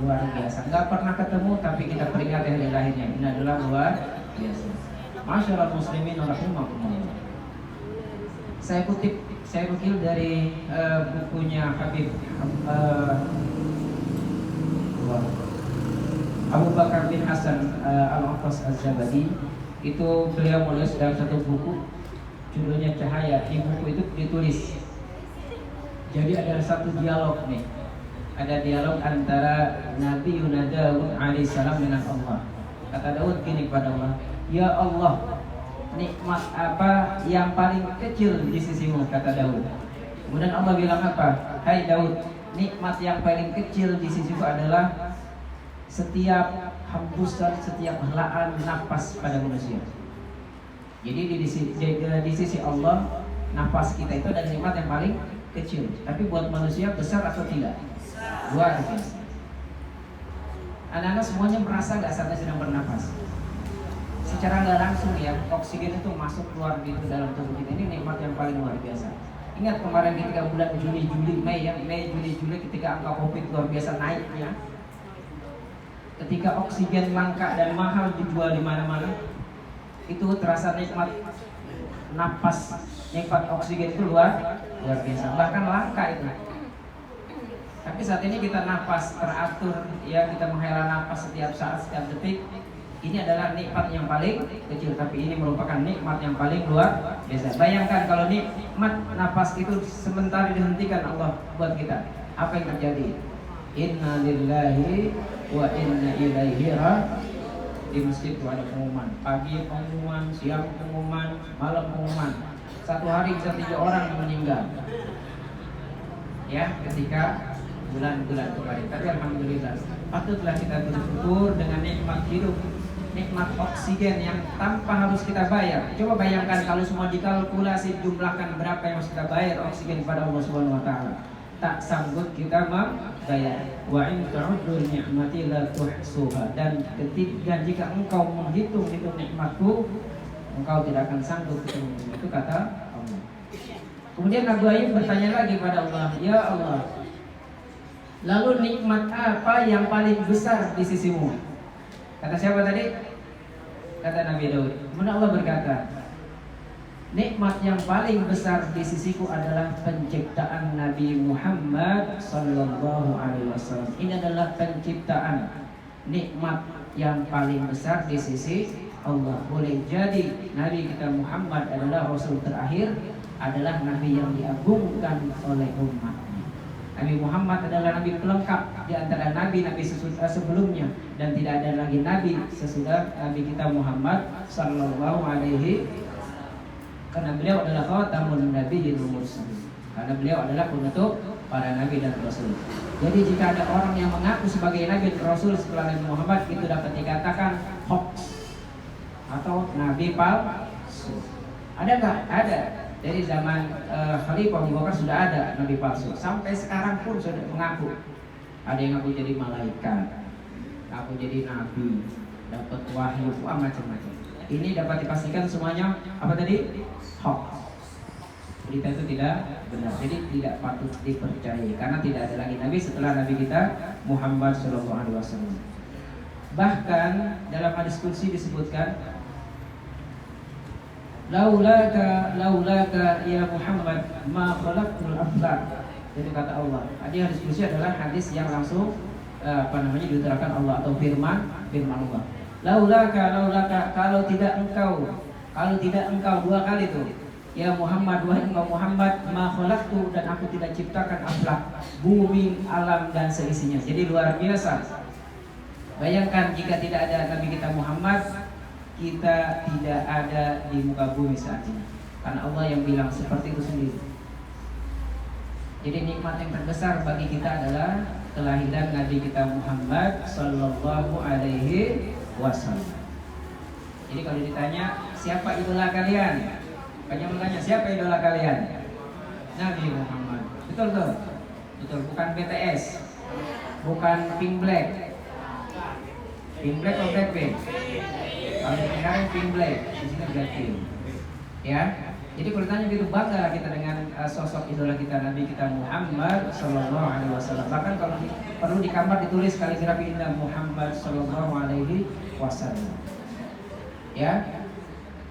luar biasa. Nggak pernah ketemu tapi kita peringati hari lahirnya. Ini adalah luar biasa. Masyaallah muslimin rahimakumullah. Saya nukil dari bukunya Habib Abu Bakar bin Hasan Al-Attas Az-Zabadi. Itu beliau menulis dalam satu buku judulnya Cahaya. Di buku itu ditulis, jadi ada satu dialog nih. Ada dialog antara Nabi Daud alaihissalam dengan Allah. Kata Daud gini kepada Allah, "Ya Allah, nikmat apa yang paling kecil di sisimu?" Kata Daud. Kemudian Allah bilang apa? "Hai Daud, nikmat yang paling kecil di sisiku adalah setiap hembusan, setiap helaan nafas pada manusia." Jadi di sisi Allah, nafas kita itu adalah nikmat yang paling kecil. Tapi buat manusia besar atau tidak? Luar biasa. Anak-anak semuanya merasa nggak saat sedang bernafas. Secara nggak langsung ya, oksigen itu masuk keluar gitu dalam tubuh kita. Ini nikmat yang paling luar biasa. Ingat kemarin ketika bulan Juli, Mei, Juli ketika angka COVID luar biasa naiknya. Ketika oksigen langka dan mahal dijual di mana-mana, itu terasa nikmat napas, nikmat oksigen itu luar biasa. Bahkan langka itu. Tapi saat ini kita nafas teratur, ya, kita menghela nafas setiap saat, setiap detik. Ini adalah nikmat yang paling kecil, tapi ini merupakan nikmat yang paling luar biasa. Bayangkan kalau nikmat nafas itu sementara dihentikan Allah buat kita, apa yang terjadi? Inna lillahi wa inna ilaihi raji'un. Di masjid itu ada pengumuman, pagi pengumuman, siang pengumuman, malam pengumuman. Satu hari bisa 3 orang yang meninggal, ya, ketika bulan-bulan kemarin. Tapi alhamdulillah, patutlah kita bersyukur dengan nikmat hidup, nikmat oksigen yang tanpa harus kita bayar. Coba bayangkan kalau semua dikalkulasi, jumlahkan berapa yang harus kita bayar oksigen kepada Allah Subhanahu wa taala. Tak sanggup kita membayar. Wa in ta'uddu ni'mati la tuhsuha. Dan jika engkau menghitung nikmatku, engkau tidak akan sanggup menghitung. Itu kata Allah. Kemudian Nabi Ayub bertanya lagi kepada Allah, "Ya Allah, lalu nikmat apa yang paling besar di sisimu?" Kata siapa tadi? Kata Nabi Daud. Kemudian Allah berkata, "Nikmat yang paling besar di sisiku adalah penciptaan Nabi Muhammad sallallahu alaihi wasallam." Ini adalah penciptaan, nikmat yang paling besar di sisi Allah. Boleh jadi Nabi kita Muhammad adalah Rasul terakhir, adalah Nabi yang diagungkan oleh umat. Nabi Muhammad adalah Nabi pelengkap di antara Nabi-Nabi sebelumnya, dan tidak ada lagi Nabi sesudah Nabi kita Muhammad sallallahu alaihi, karena beliau adalah khatamun nabiyyin wa mursalin. Karena beliau adalah penutup para nabi dan rasul. Jadi jika ada orang yang mengaku sebagai nabi dan rasul setelah Nabi Muhammad, itu dapat dikatakan hoax atau nabi palsu. Ada nggak? Ada. Dari zaman Khalifah Abu Bakar sudah ada nabi palsu. Sampai sekarang pun sudah mengaku. Ada yang ngaku jadi malaikat, ngaku jadi nabi, dapat wahyu, macam-macam. Ini dapat dipastikan semuanya apa tadi? Hoax. Berita itu tidak benar, jadi tidak patut dipercayai karena tidak ada lagi nabi setelah nabi kita Muhammad SAW. Bahkan dalam hadis qudsi disebutkan, laulaka ya Muhammad ma khalaqtul aflaq. Itu kata Allah. Hadis qudsi adalah hadis yang langsung diutarakan Allah atau firman Allah. Laulaka, kalau tidak engkau 2 kali tuh. Ya Muhammad, wahai engkau Muhammad, ma khalaqtu, dan aku tidak ciptakan aflaq, bumi, alam dan seisinya. Jadi luar biasa. Bayangkan jika tidak ada Nabi kita Muhammad, kita tidak ada di muka bumi saat ini. Karena Allah yang bilang seperti itu sendiri. Jadi nikmat yang terbesar bagi kita adalah kelahiran Nabi kita Muhammad sallallahu alaihi wasallam. Jadi kalau ditanya siapa idola kalian, banyak bertanya siapa idola kalian? Nabi Muhammad. Betul tuh? Betul, bukan BTS, bukan Pink Black. Pink Black atau Blackpink? Kalau sekarang Pink Black, di sini Blackpink. Ya, Jadi kalau ditanya gitu, bangga kita dengan sosok idola kita, Nabi kita Muhammad Sallallahu Alaihi Wasallam. Bahkan kalau perlu di kamar ditulis kaligrafi indah Muhammad Sallallahu Alaihi Wasallam. Ya.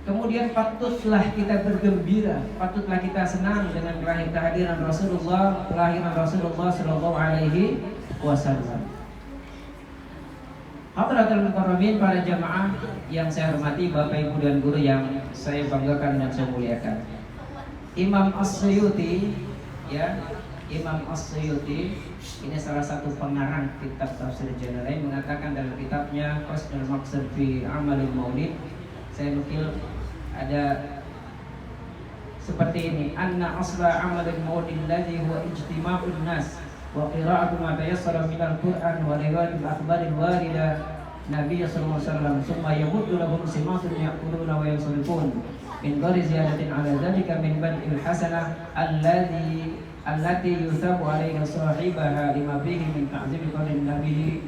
Kemudian patutlah kita bergembira, patutlah kita senang dengan kehadiran Rasulullah, kelahiran Rasulullah Sallallahu Alaihi Wasallam. Hadratul mukarramin, para jamaah yang saya hormati, Bapak Ibu dan guru yang saya banggakan dan saya muliakan. Imam As-Suyuti, ya, Imam As-Suyuti ini salah satu pengarang kitab tafsir Jalalain, mengatakan dalam kitabnya Qasdul Maqsad fi Amalil Maulid, saya nukil ada seperti ini: anna asla amalil maulid alladhi huwa ijtima'un nas wa qira'atu ma tayassara minal Qur'an wa riwayatul akhbaril warida Nabi sallallahu alaihi wasallam, summa yamuddu lahum simatun yaquluna wa yansarifun min ghairi ziyadatin ala dzalika min bad'il hasanah allati yuthabu alaiha sahibaha lima fihi min ta'zimi qadrin Nabi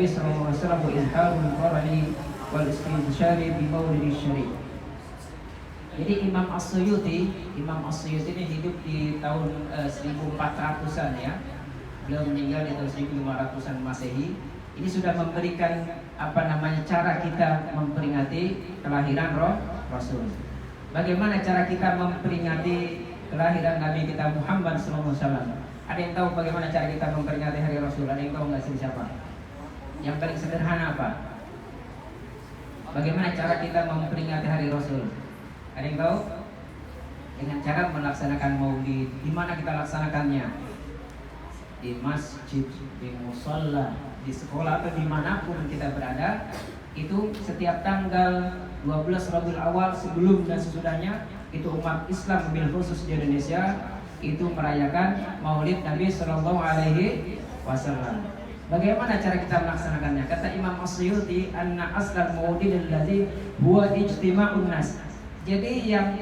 sallallahu alaihi wasallam wa izharul farahi wal istinshari bi maulidis syarif. Jadi Imam As-Suyuti ini hidup di tahun 1400-an ya. Beliau meninggal di tahun 1500-an Masehi. Ini sudah memberikan cara kita memperingati kelahiran Rasul. Bagaimana cara kita memperingati kelahiran Nabi kita Muhammad SAW? Ada yang tahu bagaimana cara kita memperingati hari Rasul? Ada yang tahu nggak sih siapa? Yang paling sederhana apa? Bagaimana cara kita memperingati hari Rasul? Ada yang tahu? Dengan cara melaksanakan maulid. Di mana kita laksanakannya? Di masjid, di musholla, di sekolah atau dimanapun kita berada. Itu setiap tanggal 12 Rabiul Awal sebelum dan sesudahnya, itu umat Islam bil khusus di Indonesia itu merayakan maulid Nabi Sallallahu Alaihi Wasallam. Bagaimana cara kita melaksanakannya? Kata Imam As-Suyuti, anna aslal maulid alladzi huwa ijtima'un nas. Jadi yang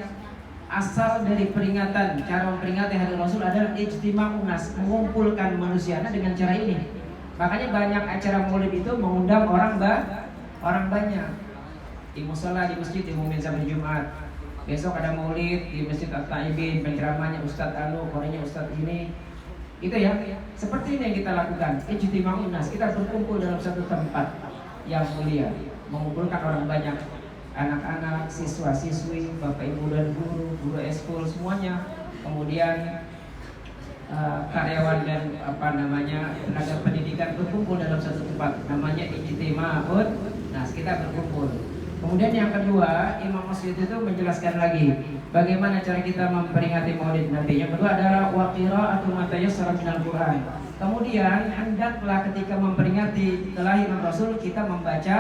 asal dari peringatan, cara memperingati hari Rasul adalah ijtima'un nas, mengumpulkan manusia dengan cara ini. Makanya banyak acara maulid itu mengundang orang banyak. Di musholla, di masjid, diumumin sampai Jumat. Besok ada maulid di Masjid At-Taibin, penceramahnya Ustadz Anu, korenya Ustadz ini. Itu ya. Seperti ini yang kita lakukan. Ijtima'un nas, kita berkumpul dalam satu tempat yang mulia, mengumpulkan orang banyak. Anak-anak, siswa-siswi, bapak ibu dan guru eskul semuanya, kemudian karyawan dan tenaga pendidikan berkumpul dalam satu tempat, namanya ijtima'un nas, kita berkumpul. Kemudian yang kedua, Imam As-Suyuti itu menjelaskan lagi bagaimana cara kita memperingati maulid Nabi. Yang kedua adalah wa qira'atu ma tayassara minal Qur'an. Kemudian hendaklah ketika memperingati kelahiran Rasul kita membaca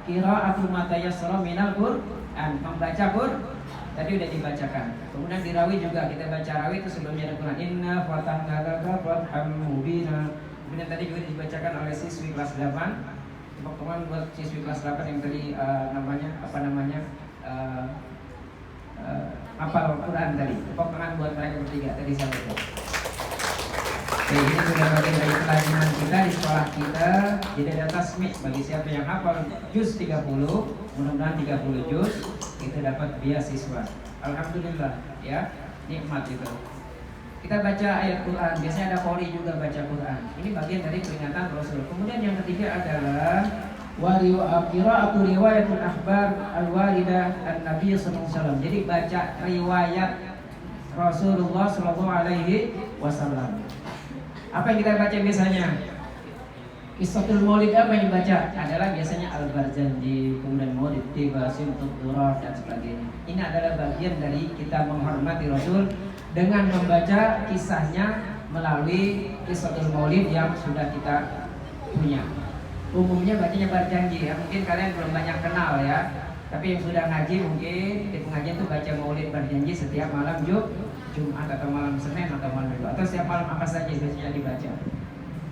qira'atu ma tayassara minal Qur'an, membaca Qur'an. Tadi udah dibacakan. Kemudian di rawi juga kita baca rawi itu sebelumnya ada Quran, inna fatahna laka fathan mubina. Kemudian tadi juga dibacakan oleh siswi kelas 8. Teman-teman buat siswi kelas 8 yang tadi hafal Quran tadi. Tepuk tangan buat mereka bertiga tadi saya baca. Oke, ini sudah bagian dari pelajaran kita di sekolah kita. Jadi ada tasmih bagi siapa yang hafal juz 30, mudah-mudahan 30 juz itu dapat beasiswa. Alhamdulillah ya, nikmat itu. Kita baca ayat Quran, biasanya ada qori juga baca Quran. Ini bagian dari peringatan Rasul. Kemudian yang ketiga adalah qira'atu riwayatul akhbar al-waridah an-nabiy sallallahu alaihi wasallam. Jadi baca riwayat Rasulullah sallallahu alaihi wasallam. Apa yang kita baca biasanya? Qissatul Maulid apa yang dibaca? Adalah biasanya Al-Barzanji, kemudian Maulid Tiba, Simtud Durah dan sebagainya. Ini adalah bagian dari kita menghormati Rasul dengan membaca kisahnya melalui Qissatul Maulid yang sudah kita punya. Umumnya bacanya Barzanji ya, mungkin kalian belum banyak kenal ya. Tapi yang sudah ngaji mungkin di pengajian itu baca Maulid Barzanji setiap malam Jumat atau malam Senin atau malam Minggu atau setiap malam apa saja biasanya dibaca.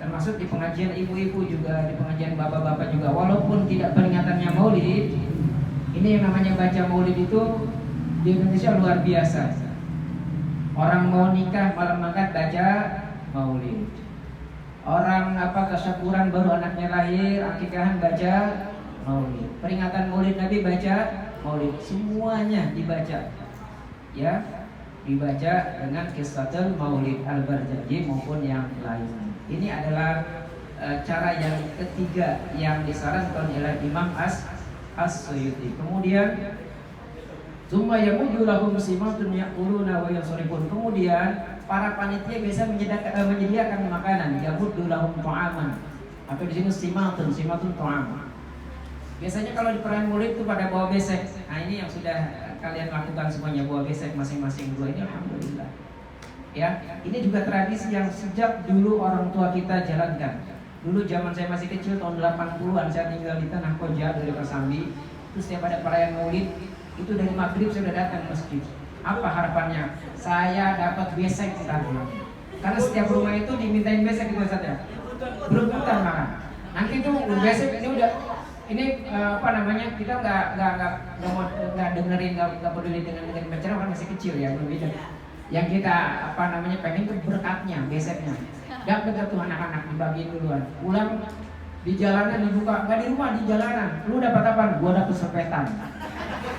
Termasuk di pengajian ibu-ibu juga, di pengajian bapak-bapak juga. Walaupun tidak peringatannya Maulid, ini yang namanya baca Maulid itu di Indonesia luar biasa. Orang mau nikah malam makan baca Maulid. Orang tasyakuran baru anaknya lahir, akikahan baca Maulid. Peringatan Maulid Nabi baca Maulid. Semuanya dibaca. ya dibaca dengan Qissatul Maulid Al-Barjaji maupun yang lain. Ini adalah cara yang ketiga yang disarankan oleh Imam As-Suyuti. Kemudian Tsumma yamuju lahum simatun yaquluna wa yansharifun. Kemudian para panitia biasa menyediakan makanan, yamuddu lahum ta'aman. Atau di sini simatun ta'am. Biasanya kalau di perayaan Maulid itu pada bawa besek. Nah, ini yang sudah kalian lakukan semuanya, bawa besek masing-masing dua. Ini alhamdulillah. Ya, ini juga tradisi yang sejak dulu orang tua kita jalankan. Dulu zaman saya masih kecil tahun 80-an, saya tinggal di Tanah Koja dari Kesambi. Terus setiap ada perayaan Maulid itu dari maghrib saya sudah datang ke masjid. Apa harapannya? Saya dapat besek tadi. Karena setiap rumah itu dimintain besek itu Ustaz ya. Berebutan makan. Nanti itu besek ini udah apa namanya, kita nggak dengerin, nggak peduli dengan bicara, orang masih kecil ya, berbeda. Yang kita apa namanya pengen itu berkatnya, beseknya. Dapat tuh anak-anak dibagiin duluan. Pulang di jalanan dibuka, nggak di rumah, di jalanan. Lu dapat apa? Gua dapat serpetan.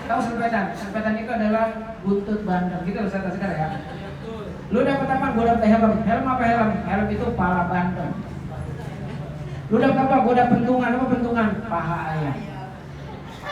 Tahu serpetan? Serpetan itu adalah buntut bandeng gitu Ustaz sekarang ya. Lu dapat apa? Gua dapat helm. Helm apa helm? Helm itu pala bandeng. Lu dapat apa? Gua dapat pentungan. Apa pentungan? Paha ayam.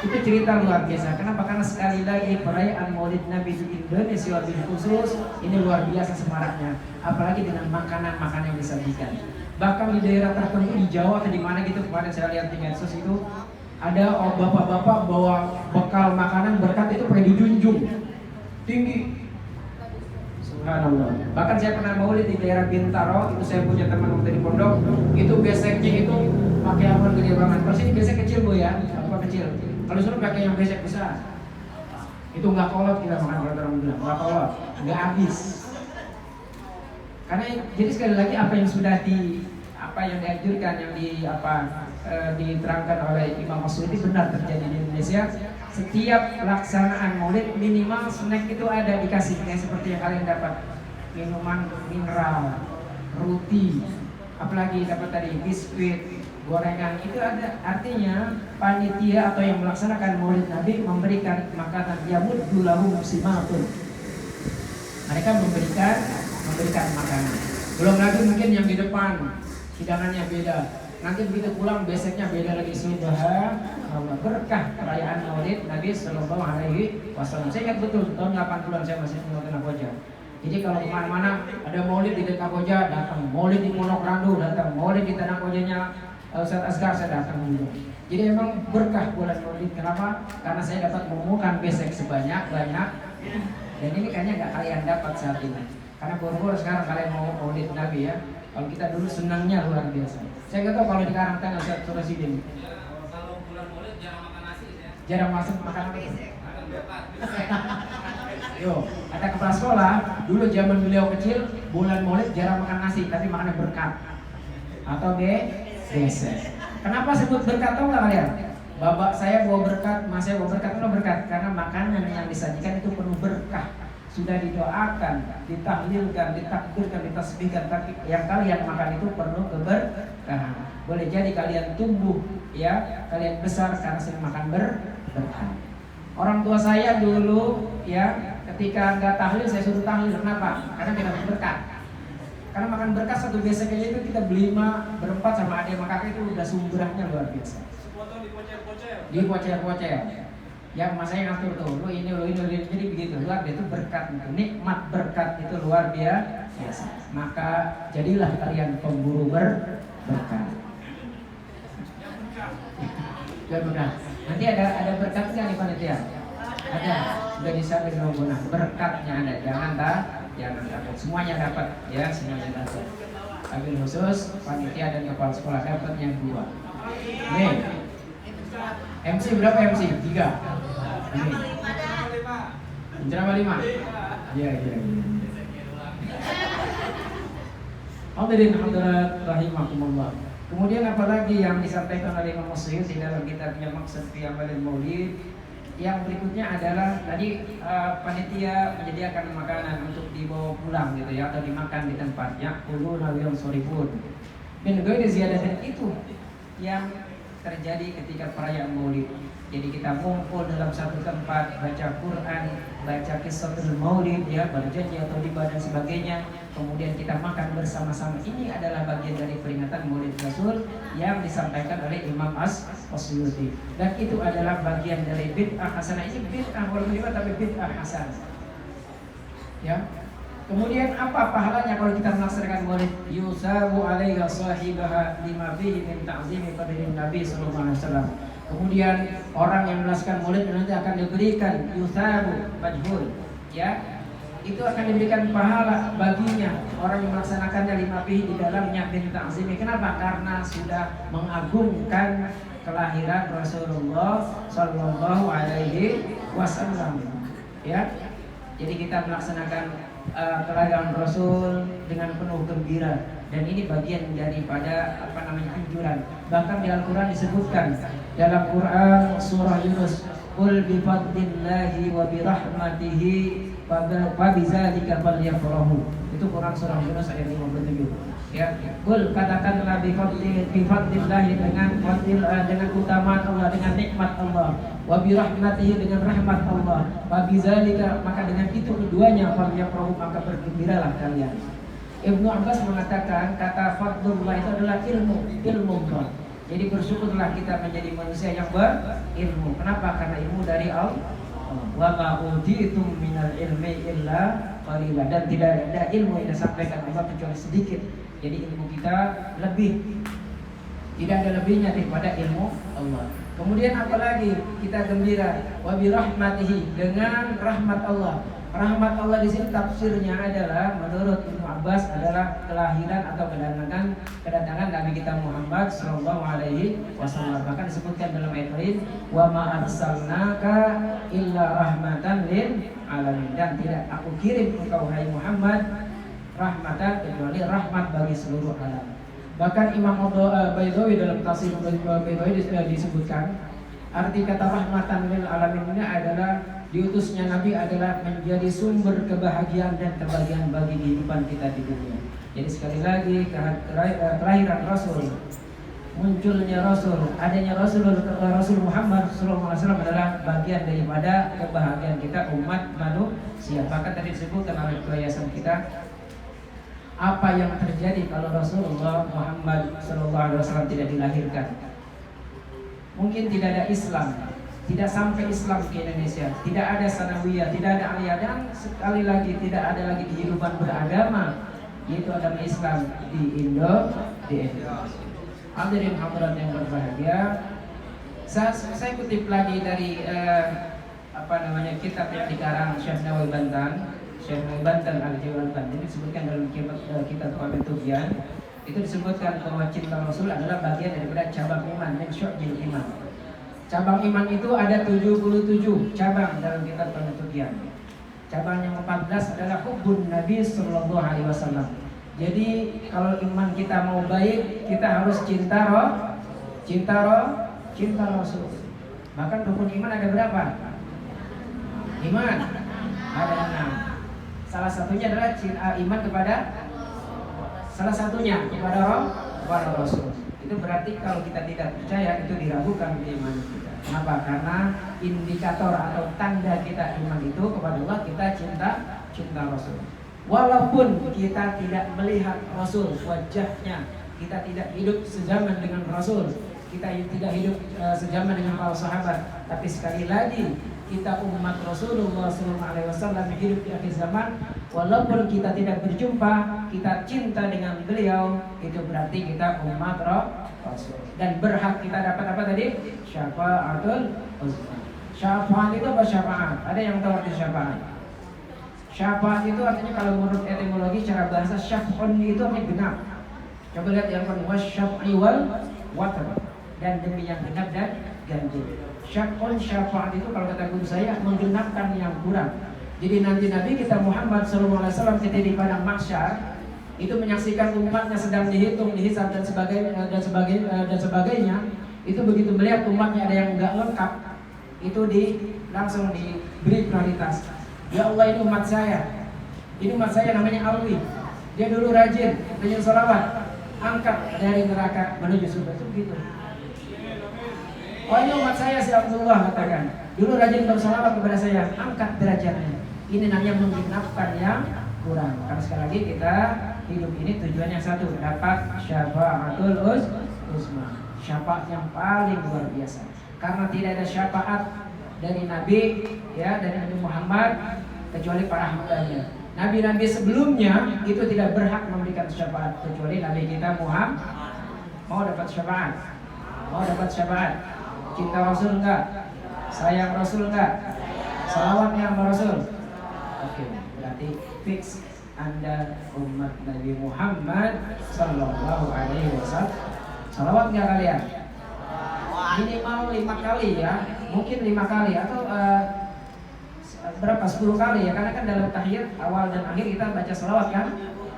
Itu cerita luar biasa. Kenapa? Karena sekali lagi perayaan Maulid Nabi di Indonesia lebih khusus, ini luar biasa semaraknya. Apalagi dengan makanan-makanan yang disajikan. Bahkan di daerah tertentu di Jawa atau di mana gitu, kemarin saya lihat di medsos itu ada bapak-bapak bawa bekal makanan berkat itu pakai dijunjung tinggi. Subhanallah. Bahkan saya pernah Maulid di daerah Bintaro, itu saya punya teman waktu di pondok, itu beseknya itu pakai apa gede banget. Kalau sini besek kecil Bu ya, apa kecil. Kalau suruh pakai yang besek besar, itu nggak kolot kita makan, kalau orang bilang nggak kolot, nggak habis. Karena jadi sekali lagi apa yang sudah dianjurkan, yang diterangkan oleh Imam As-Suyuti benar terjadi di Indonesia. Setiap pelaksanaan Maulid minimal snack itu ada dikasih, kayak seperti yang kalian dapat minuman mineral, roti, apalagi dapat tadi biskuit, gorengan. Itu ada, artinya panitia atau yang melaksanakan Maulid Nabi memberikan makanan, yamuddu lahum simatun. Mereka memberikan makanan. Belum lagi mungkin yang di depan hidangannya beda. Nanti begitu pulang beseknya beda lagi. Subhanallah, berkah perayaan Maulid Nabi Sallallahu Alaihi Wasallam. Saya ingat betul tahun 80-an saya masih di Tanah Koja. Jadi kalau kemana-mana ada Maulid di Tanah Koja datang, Maulid di Pondok Randu datang, Maulid di Tanah Kojanya Ustaz Asgar saya datang juga. Jadi memang berkah bulan Maulid. Kenapa? Karena saya dapat mengumpulkan besek sebanyak-banyak. Dan ini kayaknya nggak kalian dapat saat ini. Karena buru-buru sekarang kalian mau Maulid Nabi ya. Kalau kita dulu senangnya luar biasa. Saya nggak tahu kalau di Karangtengah Ustaz Residen. Kalau bulan Maulid jarang makan nasi ya. Jarang masuk makan apa? Makan berkat. Yo, ada kepala sekolah dulu zaman beliau kecil bulan Maulid jarang makan nasi, tapi makannya berkat atau besek. Kenapa sebut berkat tahu nggak kalian? Bapak saya bawa berkat, mas saya bawa berkat, kenapa berkat? Karena makanan yang disajikan itu penuh berkah. Sudah didoakan, ditahlilkan, ditakbirkan, ditasbihkan, tapi yang kalian makan itu penuh keberkahan. Boleh jadi kalian tumbuh, ya, kalian besar karena sering makan berkah. Orang tua saya dulu, ya, ketika nggak tahlil saya suruh tahlil. Kenapa? Karena kita berkah. Karena makan berkah satu besek aja itu kita berlima, berempat sama adik sama kakak itu udah sumbernya luar biasa. Sepotong dipocer-pocer. Dipocer-pocer. Ya mas saya ngatur tuh, lu ini, jadi begitu. Luar biasa itu berkat, itu nikmat berkat itu luar biasa. Maka jadilah kalian pemburu berkah. Berkah. Nanti ada berkat nggak nih panitia? Ada. Sudah disampaikan sama Buna. Berkatnya ada. Jangan takut. Semuanya dapat, ya semuanya dapat. Tapi khusus panitia dan kepala sekolah dapat yang 2. Nih. MC berapa MC? 3. Ini. Penceramah 5. Iya. Hadirin hadirat rahimakumullah. Kemudian apalagi yang disampaikan oleh Imam As-Suyuti dalam kitabnya Maqsad fi Amalil Maulid. Yang berikutnya adalah tadi panitia menyediakan makanan untuk dibawa pulang gitu ya, atau dimakan di tempatnya. Quluna wa yansurifun. Min ghairi ziyadatin, itu yang terjadi ketika perayaan Maulid. Jadi kita ngumpul dalam satu tempat, baca Quran, baca Qissatul Maulid, ya, berjanji atau riba dan sebagainya. Kemudian kita makan bersama-sama. Ini adalah bagian dari peringatan Maulid Rasul yang disampaikan oleh Imam As-Suyuti. Dan itu adalah bagian dari bid'ah hasanah. Ini bid'ah walaupun riba tapi bid'ah hasanah. Ya. Kemudian apa pahalanya kalau kita melaksanakan Maulid? Yusabu 'alaiha sahibaha lima fihi min ta'zimi qadrin Nabi sallallahu alaihi wasallam. Kemudian orang yang melaksanakan Maulid nanti akan diberikan yusabu majhul, ya. Itu akan diberikan pahala baginya orang yang melaksanakannya lima fihi di dalamnya min ta'zimi. Kenapa? Karena sudah mengagungkan kelahiran Rasulullah sallallahu alaihi wasallam. Ya. Jadi kita melaksanakan kelahiran Rasul dengan penuh gembira, dan ini bagian daripada anjuran. Bahkan di Al-Quran disebutkan dalam Quran surah Yunus, qul bi fadlillahi wa bi rahmatihi fa bidzalika falyafrahu. Itu Quran surah Yunus ayat 57. Ya, qul katakanlah bi fadlillahi dengan keutamaan Allah, dengan nikmat Allah, wa bi rahmatihi dengan rahmat Allah, fa bidzalika maka dengan itu keduanya falyafrahu maka bergembiralah kalian. Ibnu Abbas mengatakan kata fadlullah itu adalah ilmu Allah. Jadi bersyukurlah kita menjadi manusia yang berilmu. Kenapa? Karena ilmu dari Allah. Wa ma utitum minal ilmi illa qalila, dan tidak ada ilmu yang disampaikan Allah kecuali sedikit. Jadi ilmu kita lebih, tidak ada lebihnya daripada ilmu Allah. Kemudian apalagi kita gembira wa bi rahmatihi dengan rahmat Allah. Rahmat Allah di sini tafsirnya adalah menurut Ibnu Abbas adalah kelahiran atau kedatangan Nabi kita Muhammad sallallahu alaihi wasallam. Bahkan disebutkan dalam ayat lain, wa ma arsalnaka illa rahmatan lil alamin, dan tidak aku kirim engkau hai Muhammad rahmatan kecuali rahmat bagi seluruh alam. Bahkan Imam Baidawi dalam tafsir Baidawi disebutkan arti kata rahmatan lil alamin ini adalah diutusnya Nabi adalah menjadi sumber kebahagiaan dan kebahagiaan bagi kehidupan kita di dunia. Jadi sekali lagi kelahiran Rasul, munculnya Rasul, adanya Rasul Muhammad SAW adalah bagian daripada kebahagiaan kita umat manusia. Bahkan tadi disebutkan oleh perhiasan kita, apa yang terjadi kalau Rasulullah Muhammad SAW tidak dilahirkan? Mungkin tidak ada Islam, tidak sampai Islam ke Indonesia, tidak ada sanawiyah, tidak ada aliyah, dan sekali lagi tidak ada lagi kehidupan beragama, yaitu agama Islam di Indonesia. Hadirin hadirat yang berbahagia, saya kutip lagi dari kitab yang dikarang Syekh Nawawi Banten Al-Jawal Banten. Ini disebutkan dalam kitab Qawaid Tubyan. Itu disebutkan bahwa cinta Rasul adalah bagian daripada cabang iman, min syu'bil iman. Cabang iman itu ada 77 cabang dalam kitab Penutupyan. Cabang yang ke-14 adalah hubbun Nabi sallallahu alaihi wasallam. Jadi kalau iman kita mau baik, kita harus cinta Rasul. Bahkan rukun iman ada berapa? Iman ada 6. Salah satunya adalah iman kepada Rasul. Itu berarti kalau kita tidak percaya itu diragukan iman kita. Kenapa? Karena indikator atau tanda kita iman itu kepada Allah, kita cinta Rasul. Walaupun kita tidak melihat Rasul wajahnya, kita tidak hidup sezaman dengan Rasul, kita tidak hidup sezaman dengan para sahabat, tapi sekali lagi kita umat Rasulullah SAW hidup di akhir zaman. Walaupun kita tidak berjumpa, kita cinta dengan beliau, itu berarti kita umat Rasul. Dan berhak kita dapat apa tadi? Syafa'atul uzma. Syafaat itu apa syafaat? Ada yang tahu arti syafaat? Syafaat itu artinya kalau menurut etimologi cara bahasa syaf'un itu artinya genap. Coba lihat yang kedua, syaf'i wal watr, dan demi yang genap dan ganjil. Syaf'un syafaat itu kalau kata guru saya menggenapkan yang kurang. Jadi nanti Nabi kita Muhammad SAW ketika di padang mahsyar itu menyaksikan umatnya sedang dihitung, dihisab dan sebagainya. Itu begitu melihat umatnya ada yang enggak lengkap, itu langsung diberi prioritas. Ya Allah, ini umat saya. Ini umat saya namanya Alwi. Dia dulu rajin, rajin sholawat, angkat dari neraka menuju surga. Itu begitu. Wahai umat saya, si Abdullah katakan, dulu rajin bersolawat kepada saya, angkat derajatnya. Ini namanya menggenapkan yang kurang. Karena sekali lagi kita hidup ini tujuannya satu, dapat syafaatul uzma, syafaat yang paling luar biasa. Karena tidak ada syafaat dari Nabi, ya, dari Nabi Muhammad kecuali para hambanya. Nabi-nabi sebelumnya itu tidak berhak memberikan syafaat kecuali Nabi kita Muhammad. Mau dapat syafaat? Mau dapat syafaat? Cinta Rasul enggak? Sayang Rasul enggak? Salawatnya sama Rasul? Oke, berarti fix Anda umat Nabi Muhammad Sallallahu Alaihi Wasallam. Salawat enggak kalian? Minimal 5 kali ya, mungkin 5 kali atau berapa? 10 kali ya, karena kan dalam tahiyat awal dan akhir kita baca salawat kan.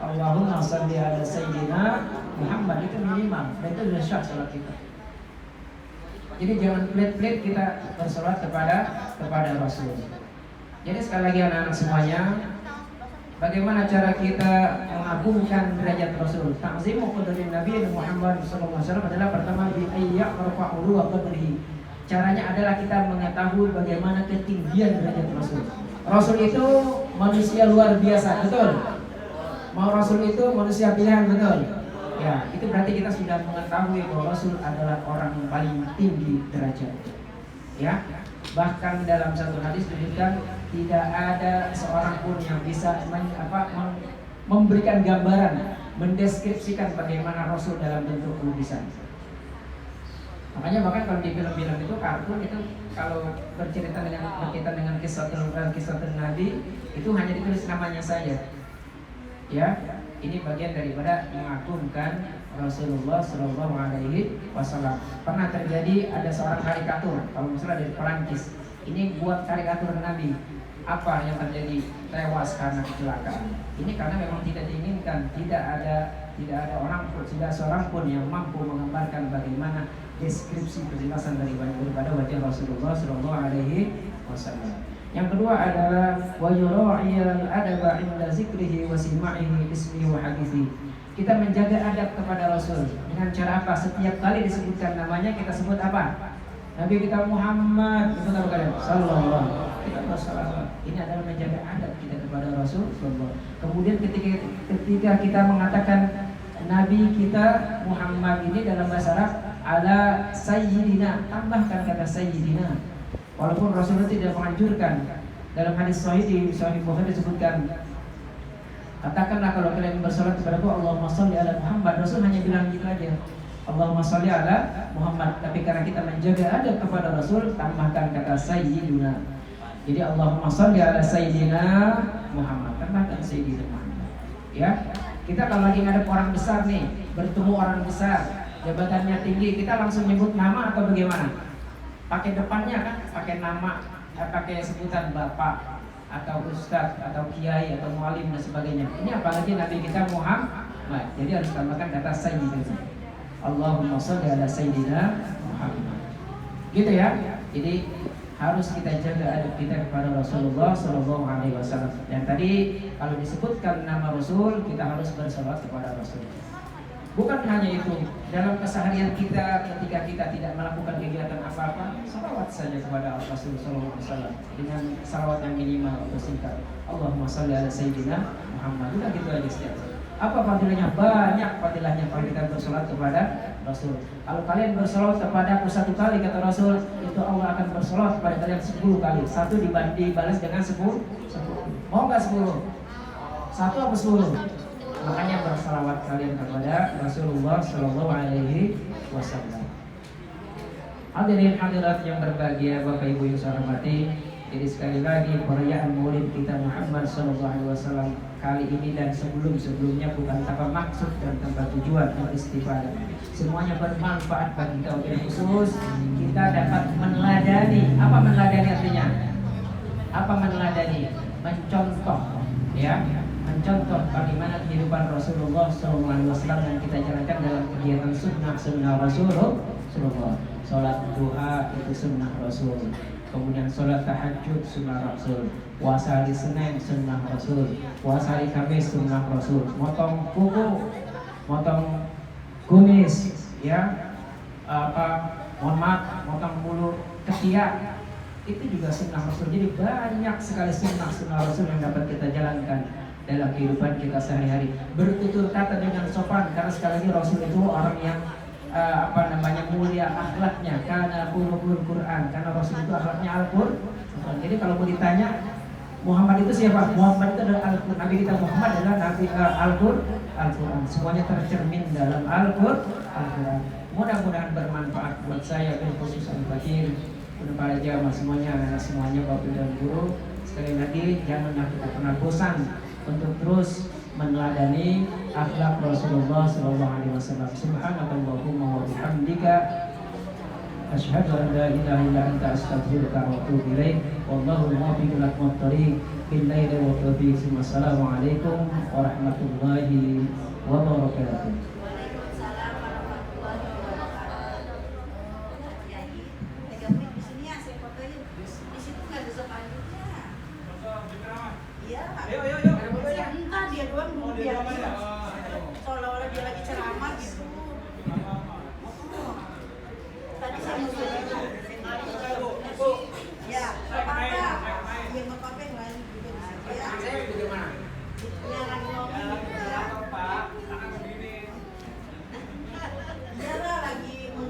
Allahumma shalli ala sayyidina Muhammad, itu minimal, dan itu sudah syah salat kita. Jadi jangan pelit-pelit kita bersolat kepada Rasul. Jadi sekali lagi anak-anak semuanya, bagaimana cara kita mengagungkan derajat Rasul? Ta'zimu qadrin Nabi Muhammad SAW adalah pertama bi ayya'rafa'u wa qadrihi. Caranya adalah kita mengetahui bagaimana ketinggian derajat Rasul. Rasul itu manusia luar biasa, betul? Mau Rasul itu manusia pilihan, betul? Ya, itu berarti kita sudah mengetahui bahwa Rasul adalah orang yang paling tinggi derajat. Ya, bahkan dalam satu hadis disebutkan tidak ada seorang pun yang bisa memberikan gambaran, mendeskripsikan bagaimana Rasul dalam bentuk lukisan. Makanya bahkan kalau di film-film itu, kartun itu, kalau berkaitan dengan kisah Nabi itu hanya ditulis namanya saja. Ya, ini bagian daripada mengagungkan Rasulullah Shallallahu Alaihi Wasallam. Pernah terjadi ada seorang karikatur, kalau misalnya dari Perancis, ini buat karikatur Nabi. Apa yang terjadi? Tewas karena kecelakaan. Ini karena memang tidak diinginkan, tidak ada orang pun, tidak seorang pun yang mampu menggambarkan bagaimana deskripsi kejelasan daripada wajah Rasulullah Shallallahu Alaihi Wasallam. Yang kedua adalah wa yura'iyal adaba 'inda zikrihi wa sima'ihi ismihi wa hadithi. Kita menjaga adab kepada Rasul dengan cara apa? Setiap kali disebutkan namanya kita sebut apa? Nabi kita Muhammad, itu apa kalian? Sallallahu. Kita bersalawat. Ini adalah menjaga adab kita kepada Rasul sallallahu. Kemudian ketika kita mengatakan Nabi kita Muhammad ini dalam bahasa Arab ala sayyidina, tambahkan kata sayyidina. Walaupun Rasulullah tidak menganjurkan. Dalam hadis sahih di Sahih Bukhari disebutkan, katakanlah kalau kalian bersolat kepadaku Allahumma shalli ala Muhammad. Rasul hanya bilang gitu aja, Allahumma shalli ala Muhammad. Tapi karena kita menjaga adab kepada Rasul, tambahkan kata sayyiduna. Jadi Allahumma shalli ala sayyidina Muhammad, tambahkan sayyidina Muhammad. Ya, kita kalau lagi ngadep orang besar nih, bertemu orang besar, jabatannya tinggi, kita langsung nyebut nama atau bagaimana? Pakai depannya kan, pakai nama, pakai sebutan bapak atau ustadz atau kiai atau mualim dan sebagainya. Ini apalagi Nabi kita Muhammad. Jadi harus tambahkan kata sayyidina. Allahumma shalli ala sayyidina Muhammad. Gitu ya. Jadi harus kita jaga adab kita kepada Rasulullah Shallallahu Alaihi Wasallam. Dan tadi kalau disebutkan nama Rasul, kita harus bersalawat kepada Rasul. Bukan hanya itu, dalam keseharian kita ketika kita tidak melakukan kegiatan apa-apa, salawat saja kepada Rasul Sallallahu Alaihi Wasallam dengan salawat yang minimal atau singkat. Allahumma shalli ala sayyidina Muhammad. Udah gitu aja setiap. Apa fadilahnya? Banyak fadilahnya kalau kita bersolat kepada Rasul. Kalau kalian bersolat kepada aku 1 kali kata Rasul, itu Allah akan bersolat kepada kalian 10 kali. 1 dibalas dengan 10. Mau nggak 10? 1 apa 10? Makanya bersalawat kalian kepada Rasulullah Shallallahu Alaihi Wasallam. Hadirin hadirat yang berbahagia, Bapak Ibu yang saya hormati. Jadi sekali lagi perayaan Maulid kita Muhammad Shallallahu Alaihi Wasallam kali ini dan sebelum-sebelumnya bukan tanpa maksud dan tanpa tujuan istifadah. Semuanya bermanfaat bagi kita. Khusus kita dapat meneladani. Apa meneladani artinya? Apa meneladani? Mencontoh, ya. Mencontoh bagaimana kehidupan Rasulullah SAW yang kita jalankan dalam kegiatan sunnah Rasulullah. Sholat duha itu sunnah Rasul. Kemudian sholat tahajud sunnah Rasul. Puasa hari Senin sunnah Rasul. Puasa hari Kamis sunnah Rasul. Motong kuku, motong kumis, ya. mohon maaf, motong bulu ketiak, itu juga sunnah Rasul. Jadi banyak sekali sunnah Rasul yang dapat kita jalankan dalam kehidupan kita sehari-hari. Bertutur kata dengan sopan, karena sekali lagi Rasul itu orang yang mulia akhlaknya, karena khuluqul Quran, karena Rasul itu akhlaknya Al-Quran. Jadi kalau mau ditanya Muhammad itu siapa? Muhammad itu adalah Al-Quran. Nabi kita Muhammad adalah Nabi Al-Quran. Semuanya tercermin dalam Al-Quran. Mudah-mudahan bermanfaat buat saya dan khusus al-fakir, untuk para jamaah semuanya Bapak dan Guru. Sekali lagi janganlah kita pernah bosan untuk terus meneladani akhlak Rasulullah sallallahu alaihi wasallam. Subhanakallahumma wa bihamdika asyhadu an la ilaha illa anta astaghfiruka wa atubu ilaik. Wallahu muwaffiq ila aqwamit billahi wa taufiq. Wassalamualaikum warahmatullahi wabarakatuh.